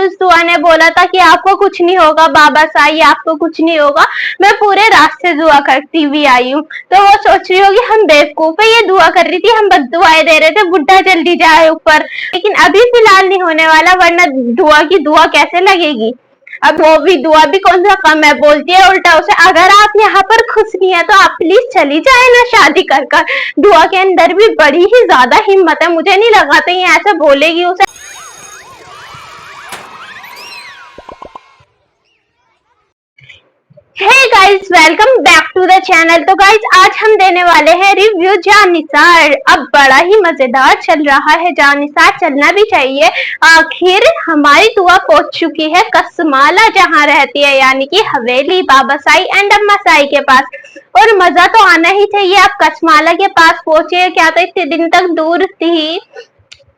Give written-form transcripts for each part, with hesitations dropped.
उस दुआ ने बोला था कि आपको कुछ नहीं होगा बाबा साई, आपको कुछ नहीं होगा, मैं पूरे रास्ते दुआ करती हुई आई हूँ। तो वो सोच रही होगी हम बेवकूफ है, ये दुआ कर रही थी, हम बस दुआएं दे रहे थे बुढ़ा जल्दी जाए ऊपर। लेकिन अभी फिलहाल नहीं होने वाला, वरना दुआ की दुआ कैसे लगेगी। अब वो भी दुआ भी कौन सा कम है, बोलती है उल्टा उसे, अगर आप यहाँ पर खुश नहीं है तो आप प्लीज चली जाए ना शादी कर कर। दुआ के अंदर भी बड़ी ही ज्यादा हिम्मत है, मुझे नहीं लगा था ये ऐसे बोलेगी उसे। Hey guys, welcome back to the channel. तो गाइस आज हम देने वाले हैं रिव्यू जानिसार। अब बड़ा ही मजेदार चल रहा है जानिसार, चलना भी चाहिए। आखिर हमारी दुआ पहुंच चुकी है कसमाला, जहां रहती है यानी कि हवेली बाबा साई एंड अम्मा साई के पास। और मजा तो आना ही चाहिए। आप कसमाला के पास पहुंचे, क्या तो इतने दिन तक दूर थी,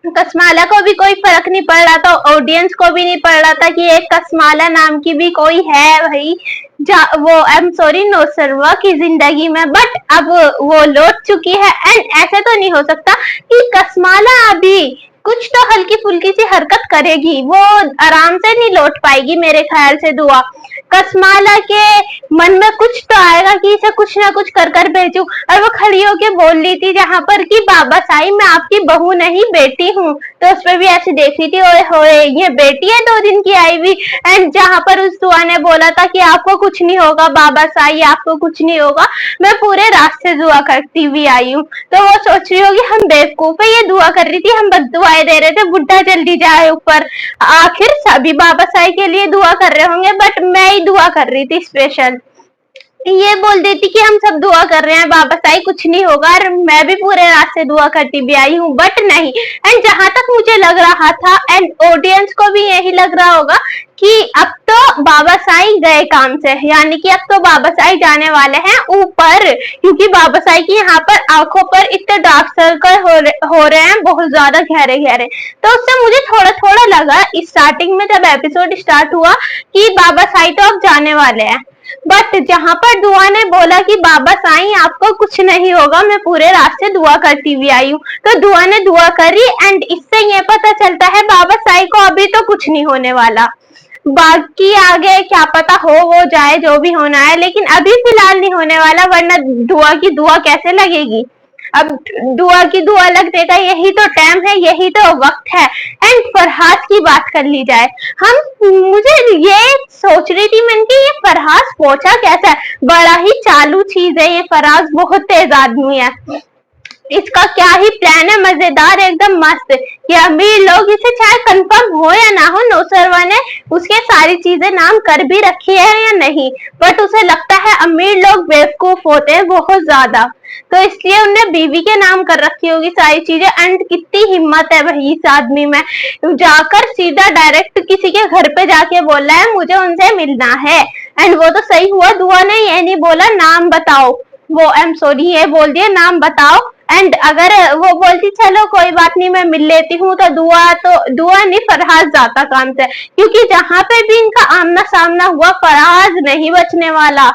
कसमाला को भी कोई फर्क नहीं पड़ रहा था, ऑडियंस को भी नहीं पड़ रहा था कि एक कसमाला नाम की भी कोई है भाई वो आई एम सॉरी नौसरवा की जिंदगी में। बट अब वो लौट चुकी है एंड ऐसे तो नहीं हो सकता कि कसमाला अभी कुछ तो हल्की फुल्की सी हरकत करेगी, वो आराम से नहीं लौट पाएगी मेरे ख्याल से। दुआ कसमाला के मन में कुछ तो आएगा कि इसे कुछ ना कुछ कर कर भेजू। और वो खड़ी होके बोल रही थी जहां पर कि बाबा साई मैं आपकी बहू नहीं बेटी हूँ, तो उस पर भी ऐसे देख रही थी ओए होए ये बेटी है 2 दिन की आई हुई। एंड जहां पर उस दुआ ने बोला था कि आपको कुछ नहीं होगा बाबा साई, आपको कुछ नहीं होगा, मैं पूरे रास्ते दुआ करती हुई आई हूँ। तो वो सोच रही होगी हम बेवकूफ है, ये दुआ कर रही थी, हम बस दुआएं दे रहे थे बुढ़ा जल्दी जाए ऊपर। आखिर सभी बाबा साई के लिए दुआ कर रहे होंगे, बट मैं ही दुआ कर रही थी स्पेशल। ये बोल देती कि हम सब दुआ कर रहे हैं बाबा साई कुछ नहीं होगा, और मैं भी पूरे रास्ते दुआ करती भी आई हूँ, बट नहीं। एंड जहां तक मुझे लग रहा था एंड ऑडियंस को भी यही लग रहा होगा कि अब तो बाबा साई गए काम से, यानी कि अब तो बाबा साई जाने वाले हैं ऊपर, क्योंकि बाबा साई की यहाँ पर आंखों पर इतने डार्क सर्कल हो रहे हैं बहुत ज्यादा गहरे गहरे। तो उससे मुझे थोड़ा थोड़ा लगा स्टार्टिंग में जब एपिसोड स्टार्ट हुआ कि बाबा साई तो अब जाने वाले हैं। बट जहां पर दुआ ने बोला कि बाबा साईं आपको कुछ नहीं होगा, मैं पूरे रास्ते दुआ करती हुई आई हूँ, तो दुआ ने दुआ करी एंड इससे ये पता चलता है बाबा साईं को अभी तो कुछ नहीं होने वाला। बाकी आगे क्या पता हो जाए जो भी होना है, लेकिन अभी फिलहाल नहीं होने वाला, वरना दुआ की दुआ कैसे लगेगी। अब दुआ की दुआ लगने का यही तो टाइम है, यही तो वक्त है। एंड फरहाद की बात कर ली जाए, मुझे ये सोच रही थी मैं कि ये फरहाद पहुंचा कैसा है, बड़ा ही चालू चीज है ये फरहाद, बहुत तेज आदमी है। इसका क्या ही प्लान है, मजेदार एकदम मस्त। कि अमीर लोग इसे चाहे कंफर्म हो या ना हो, नौसरवा ने उसके सारी चीजें नाम कर भी रखी है या नहीं, बट उसे लगता है अमीर लोग बेवकूफ होते हैं बहुत ज्यादा, तो इसलिए उनने बीवी के नाम कर रखी होगी सारी चीजें। एंड कितनी हिम्मत है भाई इस आदमी में, जाकर सीधा डायरेक्ट किसी के घर पे जाके बोला है मुझे उनसे मिलना है। एंड वो तो सही हुआ, दुआ ने ये नहीं बोला नाम बताओ, वो आई एम सॉरी ये बोल दिया नाम बताओ। एंड अगर वो बोलती चलो कोई बात नहीं मैं मिल लेती हूँ, तो दुआ नहीं फरहाद जाता काम से, क्योंकि जहां पे भी इनका आमना सामना हुआ फरहाद नहीं बचने वाला।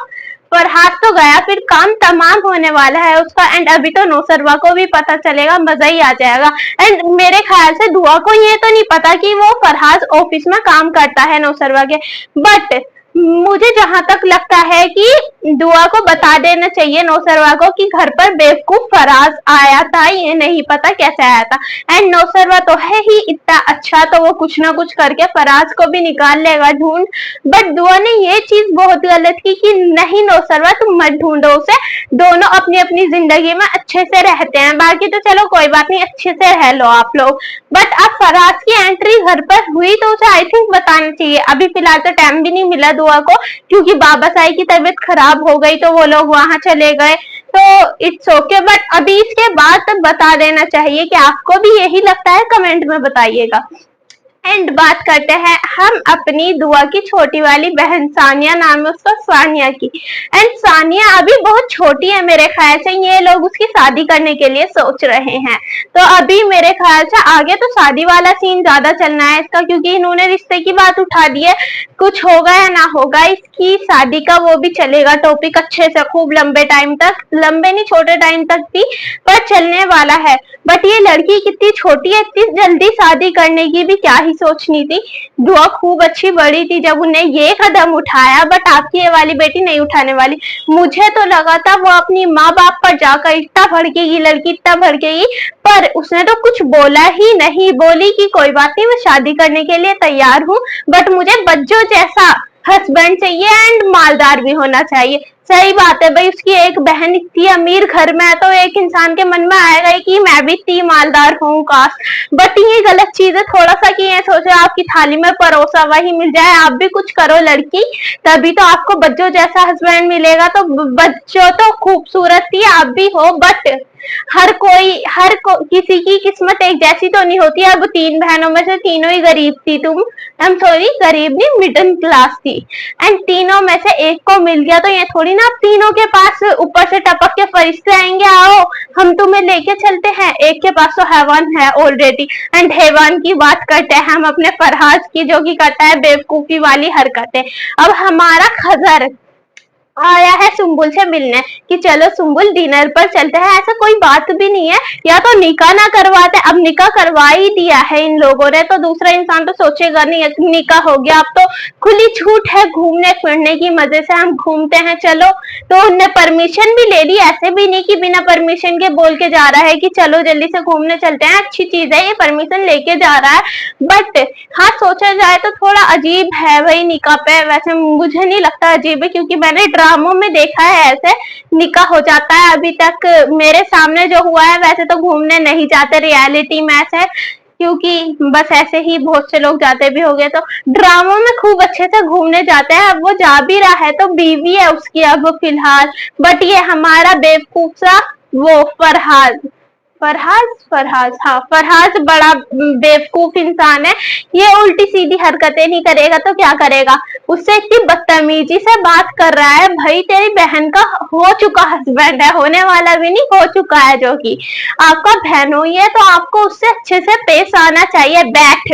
फरहाद तो गया, फिर काम तमाम होने वाला है उसका। एंड अभी तो नौसरवा को भी पता चलेगा, मजा ही आ जाएगा। एंड मेरे ख्याल से दुआ को ये तो नहीं पता कि वो फरहाद ऑफिस में काम करता है नौसरवा के, बट मुझे जहां तक लगता है कि दुआ को बता देना चाहिए नौसरवा को कि घर पर बेवकूफ फराज आया था, ये नहीं पता कैसे आया था। एंड नौसरवा तो है ही इतना अच्छा, तो वो कुछ ना कुछ करके फराज को भी निकाल लेगा ढूंढ। बट दुआ ने ये चीज बहुत गलत की कि नहीं नौसरवा तुम मत ढूंढो उसे, दोनों अपनी अपनी जिंदगी में अच्छे से रहते हैं, बाकी तो चलो कोई बात नहीं अच्छे से रह लो आप लोग। बट अब फराज की एंट्री घर पर हुई तो उसे आई थिंक बताना चाहिए। अभी फिलहाल तो टाइम भी नहीं मिला दुआ को, क्योंकि बाबा साई की तबीयत खराब हो गई तो वो लोग वहां चले गए, तो इट्स ओके। बट अभी इसके बाद तो बता देना चाहिए। कि आपको भी यही लगता है, कमेंट में बताइएगा। एंड बात करते हैं हम अपनी दुआ की छोटी वाली बहन सानिया, नाम है उसका सानिया की। एंड सानिया अभी बहुत छोटी है, मेरे ख्याल से ये लोग उसकी शादी करने के लिए सोच रहे हैं, तो अभी मेरे ख्याल से आगे तो शादी वाला सीन ज्यादा चलना है इसका, क्योंकि इन्होंने रिश्ते की बात उठा दी है। कुछ होगा या ना होगा इसकी शादी का वो भी चलेगा टॉपिक अच्छे से, खूब लंबे टाइम तक, लंबे नहीं छोटे टाइम तक भी पर चलने वाला है। बट ये लड़की कितनी छोटी है, इतनी जल्दी शादी करने की भी क्या ही सोचनी थी। दुआ खूब अच्छी बड़ी थी जब उन्हें ये कदम उठाया, बट आपकी ये वाली बेटी नहीं उठाने वाली। मुझे तो लगा था वो अपनी माँ बाप पर जाकर इतना भड़केगी, लड़की इतना भड़केगी, पर उसने तो कुछ बोला ही नहीं। बोली कि कोई बात नहीं, मैं शादी करने के लिए तैयार हूँ, बट मुझे बच्चों जैसा हस्बैंड चाहिए एंड मालदार भी होना चाहिए। सही बात है भाई, उसकी एक बहन इतनी अमीर घर में है तो एक इंसान के मन में आएगा कि मैं भी इतनी मालदार हूँ काश। बट ये गलत चीज है थोड़ा सा कि ये सोचो आपकी थाली में परोसा हुआ ही मिल जाए, आप भी कुछ करो लड़की, तभी तो आपको बच्चों जैसा हस्बैंड मिलेगा। तो बच्चों तो खूबसूरत ही आप भी हो, बट किसी की किस्मत एक जैसी तो नहीं होती। अब 3 बहनों में से तीनों ही गरीब थी, तुम आई एम सॉरी गरीब नहीं मिडिल क्लास थी, एंड तीनों में से एक को मिल गया तो ये थोड़ी ना आप तीनों के पास ऊपर से टपक के फरिश्ते आएंगे, आओ हम तुम्हें लेके चलते हैं। एक के पास तो हैवान है ऑलरेडी, एंड हैवान की बात करते हैं हम अपने फरहाद की, जो कि करता है बेवकूफी वाली हरकतें। अब हमारा खजर आया है सुम्बुल से मिलने कि चलो सुम्बुल डिनर पर चलते हैं। ऐसा कोई बात भी नहीं है, या तो निकाह ना करवाते, अब निकाह करवा ही दिया है इन लोगों ने तो दूसरा इंसान तो सोचेगा नहीं निकाह हो गया, अब तो खुली छूट है घूमने फिरने की, मजे से हम घूमते हैं चलो। तो उनने परमिशन भी ले ली, ऐसे भी नहीं कि बिना परमिशन के बोल के जा रहा है कि चलो जल्दी से घूमने चलते हैं, अच्छी चीज है ये परमिशन लेके जा रहा है। बट हाँ सोचा जाए तो थोड़ा अजीब है भाई निकाह पे। वैसे मुझे नहीं लगता अजीब है, क्योंकि मैंने ड्रामों में देखा है ऐसे निकाह हो जाता है। अभी तक मेरे सामने जो हुआ है, वैसे तो घूमने नहीं जाते रियलिटी में ऐसे, क्योंकि बस ऐसे ही बहुत से लोग जाते भी हो गए, तो ड्रामों में खूब अच्छे से घूमने जाते हैं। अब वो जा भी रहा है तो बीवी है उसकी अब फिलहाल, बट ये हमारा बेवकूफ सा वो फरहाद फरहाज फरहाज हाँ फरहाज बड़ा बेवकूफ इंसान है। ये उल्टी सीधी हरकतें नहीं करेगा तो क्या करेगा, उससे इतनी बदतमीजी से बात कर रहा है। भाई तेरी बहन का हो चुका हस्बैंड है, होने वाला भी नहीं हो चुका है, जो कि आपका बहनोई है, तो आपको उससे अच्छे से पेश आना चाहिए। बैठ,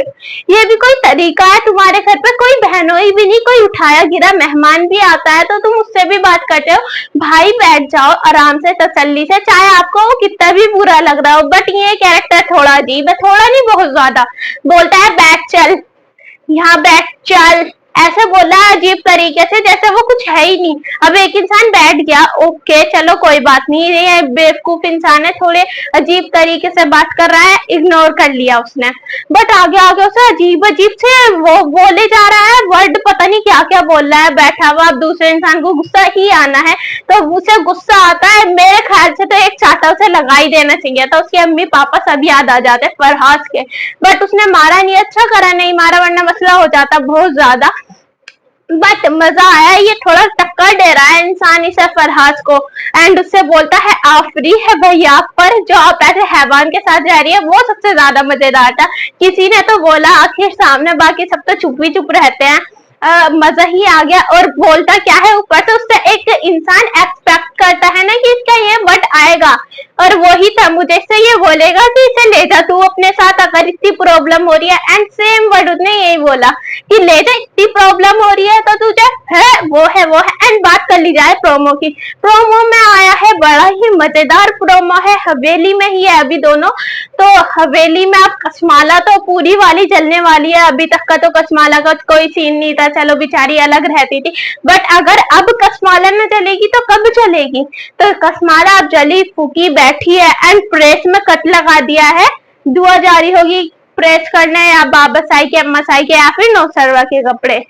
ये भी कोई तरीका है? तुम्हारे घर पे कोई बहनोई भी नहीं, कोई उठाया गिरा मेहमान भी आता है तो तुम उससे भी बात करते हो। भाई बैठ जाओ आराम से तसल्ली से, चाहे आपको वो कितना भी बुरा लग रहा हो। बट ये कैरेक्टर थोड़ा अजीब है, थोड़ा नहीं बहुत ज्यादा। बोलता है बैठ चल, यहाँ बैठ चल, ऐसे बोला अजीब तरीके से जैसे वो कुछ है ही नहीं। अब एक इंसान बैठ गया, ओके चलो कोई बात नहीं, ये बेवकूफ इंसान है, थोड़े अजीब तरीके से बात कर रहा है, इग्नोर कर लिया उसने। बट आगे आगे उसे अजीब अजीब से वो बोले जा रहा है वर्ड, पता नहीं क्या क्या बोल रहा है बैठा हुआ। अब दूसरे इंसान को गुस्सा ही आना है तो उसे गुस्सा आता है, मेरे ख्याल से तो एक चाटा उसे लगा ही देना चाहिए था। उसके अम्मी पापा सब याद आ जाते फरहाद के, बट उसने मारा नहीं, अच्छा करा नहीं मारा, वरना मसला हो जाता बहुत ज्यादा। बट मजा आया, ये थोड़ा टक्कर दे रहा है इंसान इसे फरहाद को, एंड उससे बोलता है आफरी है भैया पर, जो आप ऐसे हैवान के साथ रह रही है वो सबसे ज्यादा मजेदार था। किसी ने तो बोला आखिर सामने, बाकी सब तो चुप ही चुप रहते हैं। मजा ही आ गया। और बोलता क्या है ऊपर से, उससे एक इंसान एक्सपेक्ट करता है ना कि इसका ये वर्ड आएगा, और वही था मुझे से ये बोलेगा कि इसे ले जा तू अपने साथ अगर इतनी प्रॉब्लम हो रही है। एंड सेम वर्ड उसने यही बोला कि ले जा, इतनी प्रॉब्लम हो रही है तो तुझे है वो है। एंड बात कर ली जाए प्रोमो की, प्रोमो में आया है बड़ा ही मजेदार प्रोमो है, हवेली में ही है अभी दोनों। तो हवेली में अब कसमाला तो पूरी वाली चलने वाली है, अभी तक का तो कसमाला का कोई सीन नहीं था, चलो बेचारी अलग रहती थी। बट अगर अब कसमाला में चलेगी तो कब चलेगी, तो कसमाला अब जली फूकी बैठी है, एंड प्रेस में कट लगा दिया है। दुआ जारी होगी प्रेस करने, या बाबा साई के अम्मा साई के, या फिर नौसरवा के कपड़े,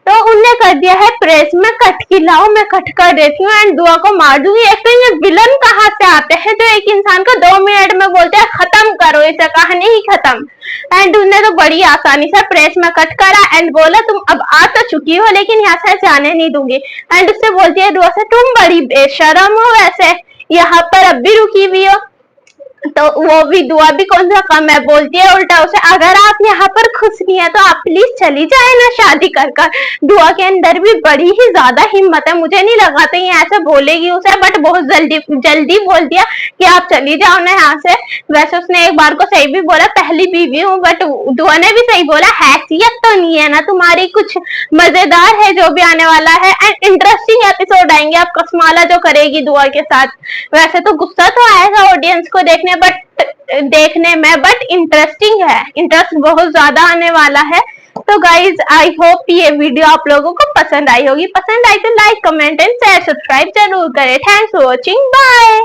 तो उनने कर दिया है प्रेस में कट की, लाओ मैं कट कर देती हूँ एंड दुआ को मार दूंगी। एक तो ये विलन कहाँ से आते हैं जो एक इंसान को 2 मिनट में बोलते हैं खत्म करो इसे, कहानी ही खत्म। एंड उन्हें तो बड़ी आसानी से प्रेस में कट करा एंड बोला तुम अब आ तो चुकी हो लेकिन यहाँ से जाने नहीं दूंगी। एंड उससे बोलती है दुआ से तुम बड़ी बेशरम हो, वैसे यहाँ पर अब भी रुकी हुई हो। तो वो भी दुआ भी कौन सा कम है, बोलती है उल्टा उसे अगर आप यहाँ पर खुश नहीं है तो आप प्लीज चली जाए ना शादी कर कर। दुआ के अंदर भी बड़ी ही ज्यादा हिम्मत है, मुझे नहीं लगा था ये ऐसे बोलेगी उसे, बट बहुत जल्दी बोल दिया कि आप चली जाओ ना यहाँ से। वैसे उसने एक बार को सही भी बोला, पहली बीवी हूँ, बट दुआ ने भी सही बोला, हैसियत तो नहीं है ना तुम्हारी कुछ। मजेदार है जो भी आने वाला है, एंड इंटरेस्टिंग एपिसोड आएंगे आप कसमाला जो करेगी दुआ के साथ। वैसे तो गुस्सा तो आएगा ऑडियंस को देखने देखने में बट इंटरेस्टिंग है, इंटरेस्ट बहुत ज्यादा आने वाला है। तो गाइज आई होप ये वीडियो आप लोगों को पसंद आई होगी। पसंद आई तो like comment and share subscribe जरूर करें। Thanks for watching, bye.